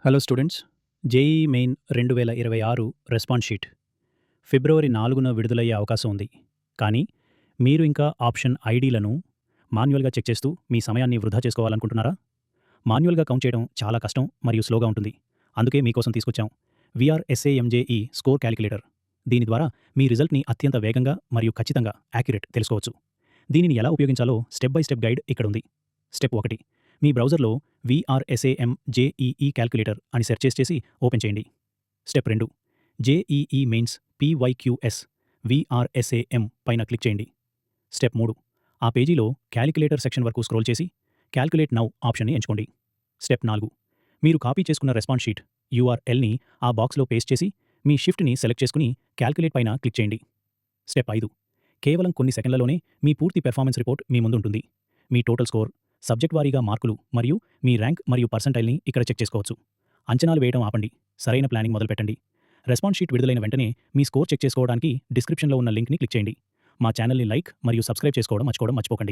Hello students, JEE main 2026 response sheet February 4న విడుదలయ్యే అవకాశం ఉంది. కానీ మీరు ఇంకా ఆప్షన్ ఐడీలను మాన్యువల్గా చెక్ చేస్తూ మీ సమయాన్ని వృధా చేసుకోవాలనుకుంటున్నారా? మాన్యువల్గా కౌంట్ చేయడం చాలా కష్టం మరియు స్లోగా ఉంటుంది. అందుకే మీకోసం తీసుకొచ్చాం VRSAMJE స్కోర్ క్యాలిక్యులేటర్. దీని ద్వారా మీ రిజల్ట్ని అత్యంత వేగంగా మరియు ఖచ్చితంగా యాక్యురేట్ తెలుసుకోవచ్చు. దీనిని ఎలా ఉపయోగించాలో స్టెప్ బై స్టెప్ గైడ్ ఇక్కడ ఉంది. స్టెప్ 1, మీ బ్రౌజర్లో VRSAMJEE క్యాలిక్యులేటర్ అని సెర్చ్ చేసి ఓపెన్ చేయండి. Step 2, JEE mains PYQS VRSAM పైన క్లిక్ చేయండి. స్టెప్ 3, ఆ పేజీలో క్యాలిక్యులేటర్ సెక్షన్ వరకు స్క్రోల్ చేసి క్యాలిక్యులేట్ నౌ ఆప్షన్ని ఎంచుకోండి. స్టెప్ 4, మీరు కాపీ చేసుకున్న రెస్పాన్స్ షీట్ URLని ఆ బాక్స్లో పేస్ట్ చేసి మీ షిఫ్ట్ని సెలెక్ట్ చేసుకుని క్యాలిక్యులేట్ పైన క్లిక్ చేయండి. స్టెప్ 5, కేవలం కొన్ని సెకన్లలోనే మీ పూర్తి పెర్ఫార్మెన్స్ రిపోర్ట్ మీ ముందు ఉంటుంది. మీ టోటల్ స్కోర్, సబ్జెక్ట్ వారీగా మార్కులు మరియు మీ ర్యాంక్ మరియు పర్సంటైల్ని ఇక్కడ చెక్ చేసుకోవచ్చు. అంచనాలు వేయడం ఆపండి, సరైన ప్లానింగ్ మొదలుపెట్టండి. రెస్పాన్స్ షీట్ విడుదలైన వెంటనే మీ స్కోర్ చెక్ చేసుకోవడానికి డిస్క్రిప్షన్లో ఉన్న లింక్ని క్లిక్ చేయండి. మా ఛానల్ని లైక్ మరియు సబ్స్క్రైబ్ చేసుకోవడం మర్చిపోకండి.